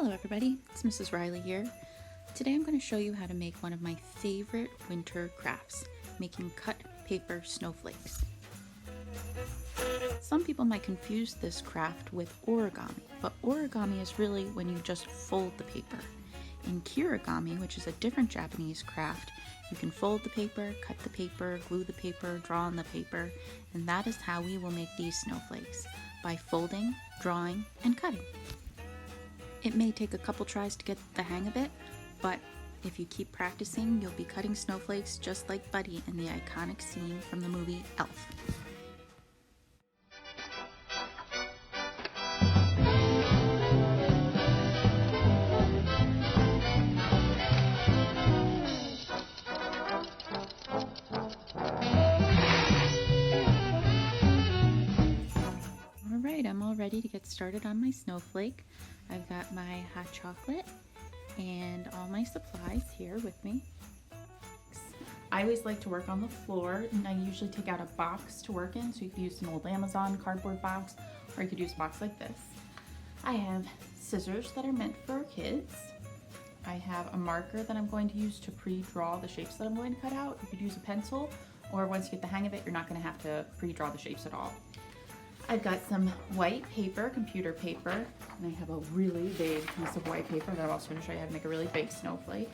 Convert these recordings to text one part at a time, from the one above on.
Hello everybody, it's Mrs. Riley here. Today I'm going to show you how to make one of my favorite winter crafts, making cut paper snowflakes. Some people might confuse this craft with origami, but origami is really when you just fold the paper. In kirigami, which is a different Japanese craft, you can fold the paper, cut the paper, glue the paper, draw on the paper, and that is how we will make these snowflakes, by folding, drawing, and cutting. It may take a couple tries to get the hang of it, but if you keep practicing, you'll be cutting snowflakes just like Buddy in the iconic scene from the movie Elf. Alright, I'm all ready to get started on my snowflake. I've got my hot chocolate and all my supplies here with me. I always like to work on the floor, and I usually take out a box to work in, so you could use an old Amazon cardboard box, or you could use a box like this. I have scissors that are meant for kids. I have a marker that I'm going to use to pre-draw the shapes that I'm going to cut out. You could use a pencil, or once you get the hang of it, you're not going to have to pre-draw the shapes at all. I've got some white paper, computer paper, and I have a really big piece of white paper that I'm also going to show you how to make a really big snowflake.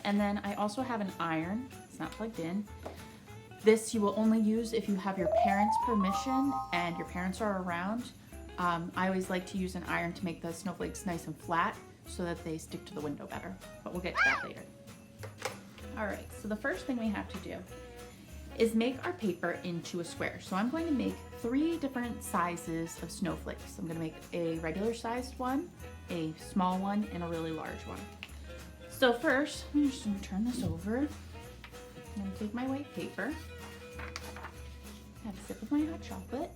And then I also have an iron. It's not plugged in. This you will only use if you have your parents' permission and your parents are around. I always like to use an iron to make the snowflakes nice and flat so that they stick to the window better, but we'll get to that later. All right, so the first thing we have to do is make our paper into a square. So I'm going to make 3 different sizes of snowflakes. I'm going to make a regular sized one, a small one, and a really large one. So first, I'm just going to turn this over. I'm going to take my white paper, have a sip of my hot chocolate.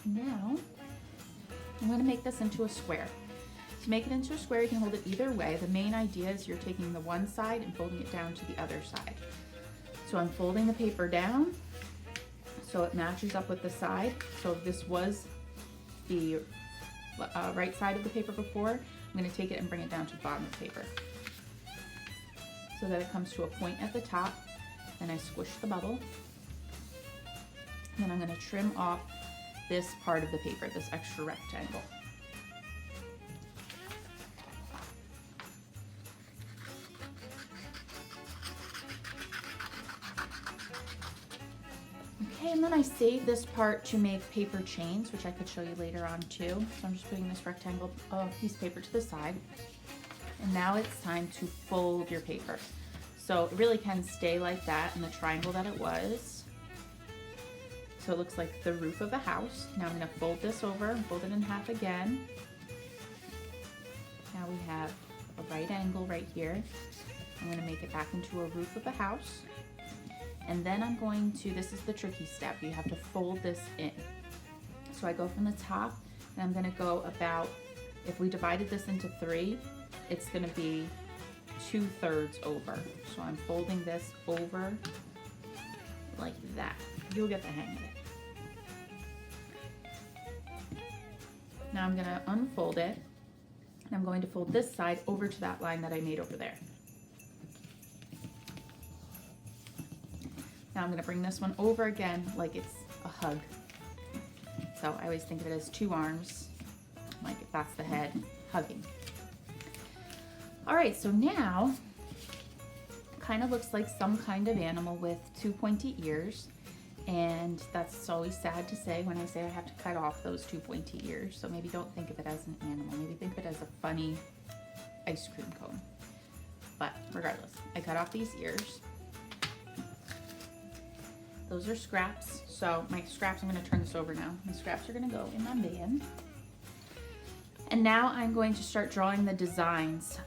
Now, I'm going to make this into a square. To make it into a square, you can hold it either way. The main idea is you're taking the one side and folding it down to the other side. So I'm folding the paper down so it matches up with the side. So if this was the right side of the paper before, I'm going to take it and bring it down to the bottom of the paper so that it comes to a point at the top, and I squish the bubble. And then I'm going to trim off this part of the paper, this extra rectangle. Okay, and then I save this part to make paper chains, which I could show you later on too. So I'm just putting this rectangle piece of paper to the side. And now it's time to fold your paper. So it really can stay like that in the triangle that it was. So it looks like the roof of a house. Now I'm going to fold this over, fold it in half again. Now we have a right angle right here. I'm going to make it back into a roof of a house. And then I'm going to, this is the tricky step, you have to fold this in. So I go from the top, and I'm gonna go about, if we divided this into 3, it's gonna be 2/3 over. So I'm folding this over like that. You'll get the hang of it. Now I'm gonna unfold it, and I'm going to fold this side over to that line that I made over there. Now I'm going to bring this one over again like it's a hug. So I always think of it as 2 arms, like if that's the head, hugging. All right, so now kind of looks like some kind of animal with 2 pointy ears, and that's always sad to say when I say I have to cut off those 2 pointy ears. So maybe don't think of it as an animal, maybe think of it as a funny ice cream cone. But regardless, I cut off these ears. Those are scraps. So my scraps, I'm going to turn this over now. My scraps are going to go in my bin. And now I'm going to start drawing the designs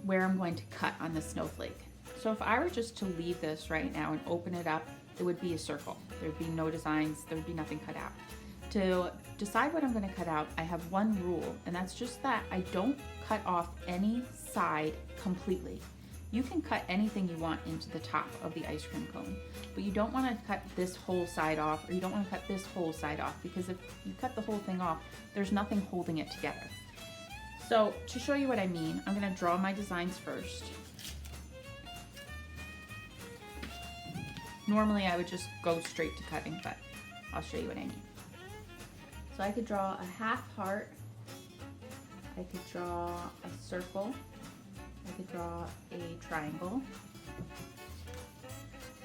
where I'm going to cut on the snowflake. So if I were just to leave this right now and open it up, it would be a circle. There would be no designs. There would be nothing cut out. To decide what I'm going to cut out, I have one rule, and that's just that I don't cut off any side completely. You can cut anything you want into the top of the ice cream cone, but you don't want to cut this whole side off, or you don't want to cut this whole side off, because if you cut the whole thing off, there's nothing holding it together. So to show you what I mean, I'm going to draw my designs first. Normally I would just go straight to cutting, but I'll show you what I mean. So I could draw a half heart, I could draw a circle, I could draw a triangle,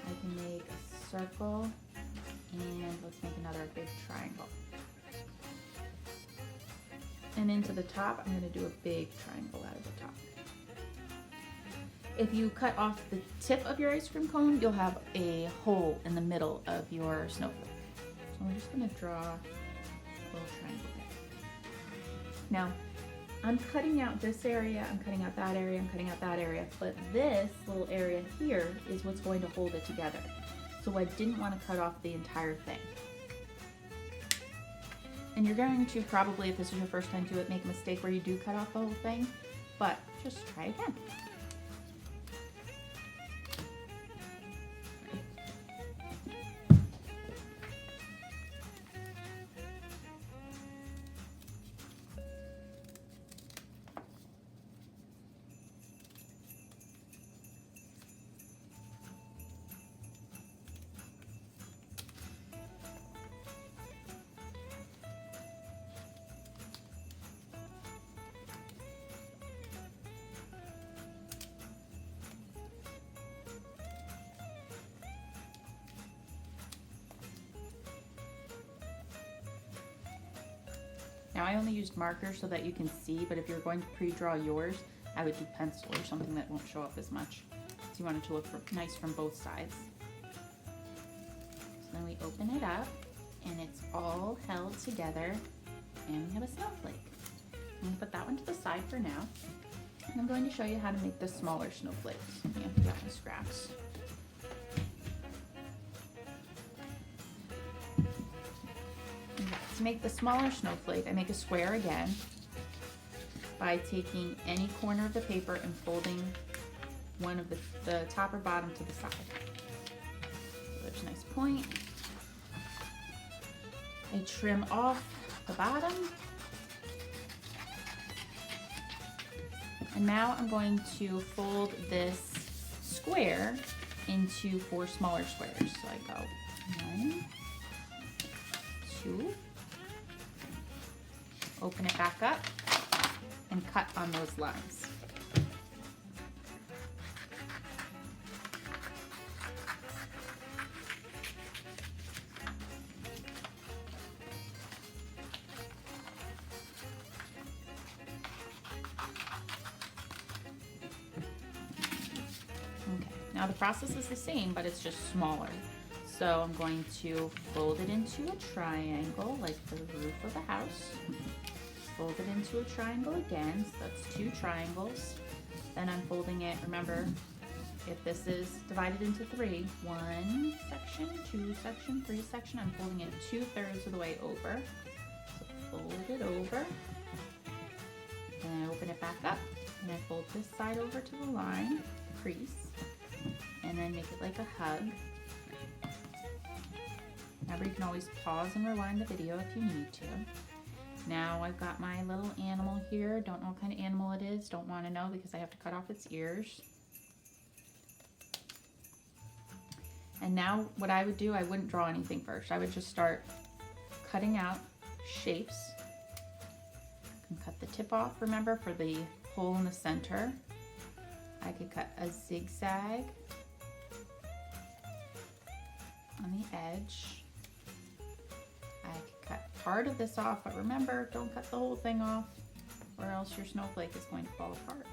I can make a circle, and let's make another big triangle. And into the top, I'm going to do a big triangle out of the top. If you cut off the tip of your ice cream cone, you'll have a hole in the middle of your snowflake. So I'm just going to draw a little triangle there. Now, I'm cutting out this area, I'm cutting out that area, I'm cutting out that area, but this little area here is what's going to hold it together. So I didn't want to cut off the entire thing. And you're going to probably, if this is your first time to it, make a mistake where you do cut off the whole thing, but just try again. Now I only used markers so that you can see, but if you're going to pre-draw yours, I would do pencil or something that won't show up as much. So you want it to look nice from both sides. So then we open it up and it's all held together and we have a snowflake. I'm going to put that one to the side for now. And I'm going to show you how to make the smaller snowflakes. Yeah, I got my scraps. To make the smaller snowflake, I make a square again by taking any corner of the paper and folding one of the top or bottom to the side. So there's a nice point. I trim off the bottom. And now I'm going to fold this square into 4 smaller squares. So I go 1, 2, open it back up, and cut on those lines. Okay, now the process is the same, but it's just smaller. So I'm going to fold it into a triangle, like the roof of a house. Fold it into a triangle again, so that's 2 triangles. Then I'm folding it, remember, if this is divided into 3, 1 section, 2 section, 3 section, I'm folding it 2/3 of the way over. So fold it over, and I open it back up, and I fold this side over to the line, crease, and then make it like a hug. Remember, you can always pause and rewind the video if you need to. Now I've got my little animal here. Don't know what kind of animal it is. Don't want to know because I have to cut off its ears. And now what I would do, I wouldn't draw anything first. I would just start cutting out shapes. And cut the tip off, remember, for the hole in the center. I could cut a zigzag on the edge. I could cut part of this off, but remember, don't cut the whole thing off or else your snowflake is going to fall apart.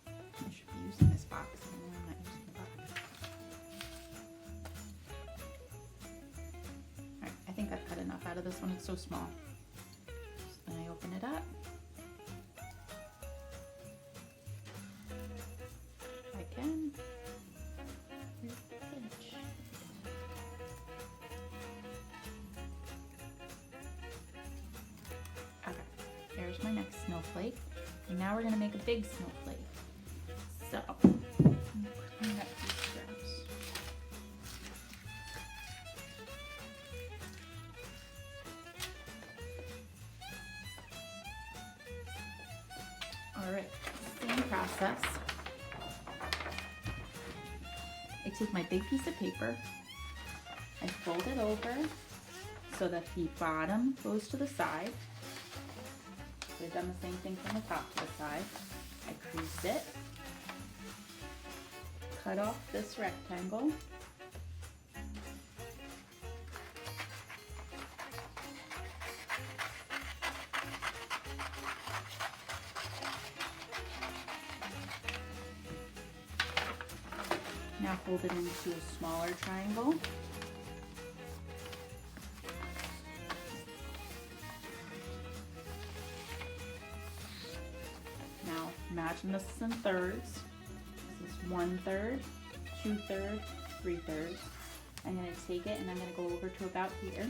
I should be using this box. I'm not using the box. Alright, I think I've cut enough out of this one. It's so small. So then I open it up. Again. Here's the edge. Okay, there's my next snowflake. And now we're gonna make a big snowflake. So, I'm gonna clean up these straps. All right, same process. I take my big piece of paper, I fold it over so that the bottom goes to the side. So I've done the same thing from the top to the side. I crease it, cut off this rectangle, now fold it into a smaller triangle. Now imagine this is in thirds. This is 1/3, 2/3, 3/3. I'm going to take it and I'm going to go over to about here.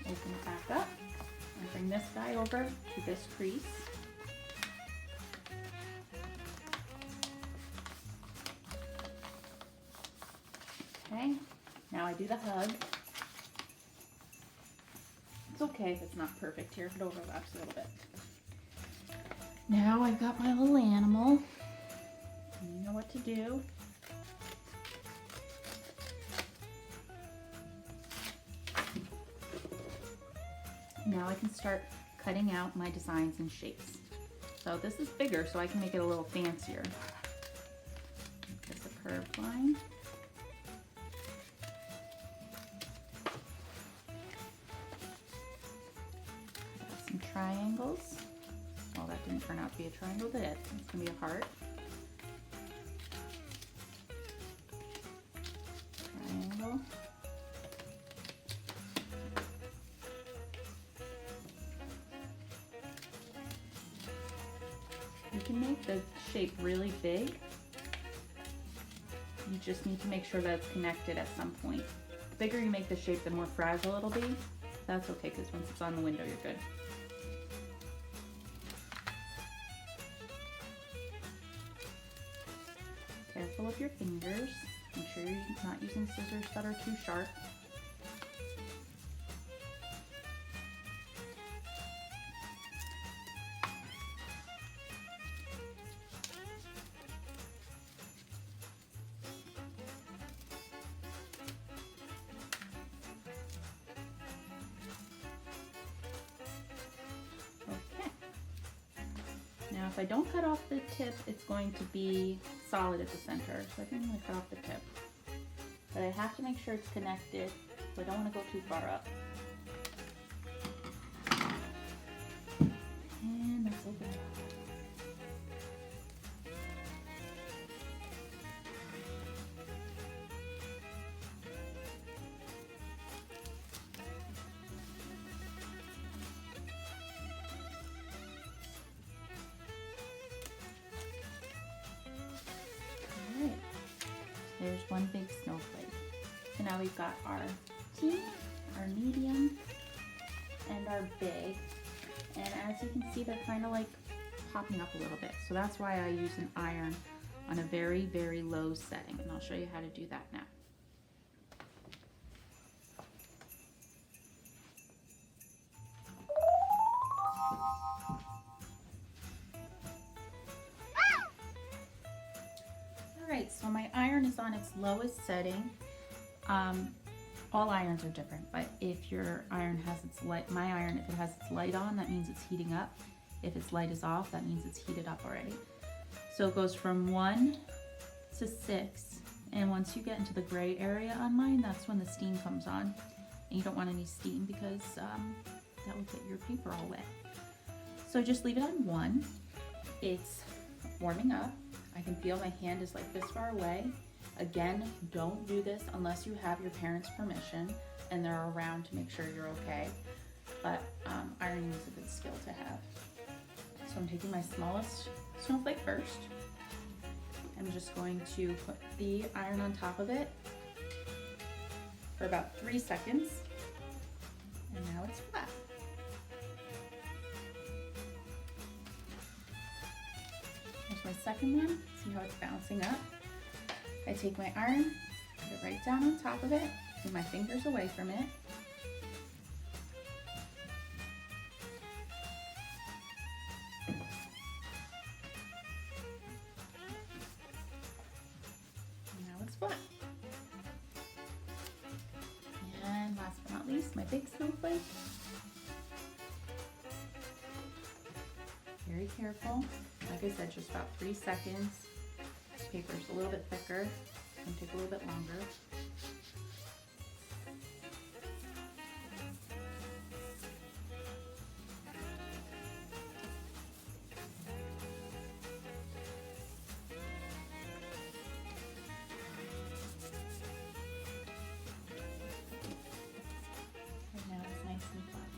Open it back up and bring this guy over to this crease. Okay, now I do the hug. It's okay if it's not perfect here, if it overlaps a little bit. Now I've got my little animal. You know what to do. Now I can start cutting out my designs and shapes. So this is bigger, so I can make it a little fancier. Just a curved line. Some triangles. Well, that didn't turn out to be a triangle, did it? It's gonna be a heart. Triangle. You can make the shape really big. You just need to make sure that it's connected at some point. The bigger you make the shape, the more fragile it'll be. That's okay, because once it's on the window, you're good. Careful of your fingers. Make sure you're not using scissors that are too sharp. Now if I don't cut off the tip, it's going to be solid at the center. So I think I'm going to cut off the tip. But I have to make sure it's connected, so I don't want to go too far up. And let's open it up. There's one big snowflake. So now we've got our teeny, our medium, and our big. And as you can see, they're kind of like popping up a little bit. So that's why I use an iron on a very, very low setting. And I'll show you how to do that now. Alright, so my iron is on its lowest setting. All irons are different, but if your iron has its light, my iron, if it has its light on, that means it's heating up. If its light is off, that means it's heated up already. So it goes from 1 to 6, and once you get into the gray area on mine, that's when the steam comes on. And you don't want any steam because that will get your paper all wet. So just leave it on 1. It's warming up. I can feel my hand is like this far away. Again, don't do this unless you have your parents' permission and they're around to make sure you're okay. But ironing is a good skill to have. So I'm taking my smallest snowflake first. I'm just going to put the iron on top of it. for about 3 seconds, and now it's flat. Here's my second one. See how it's bouncing up? I take my iron, put it right down on top of it, move my fingers away from it. And now it's flat. And last but not least, my big snowflake. Very careful. Like I said, just about 3 seconds. This paper's a little bit thicker. It's gonna take a little bit longer. And now it's nice and flat.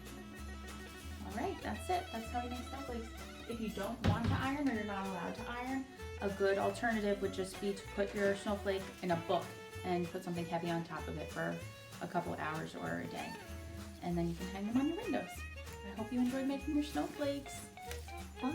All right, that's it. That's how we make snowflakes. If you don't want to iron or you're not allowed to iron, a good alternative would just be to put your snowflake in a book and put something heavy on top of it for a couple hours or a day. And then you can hang them on your windows. I hope you enjoyed making your snowflakes. Bye!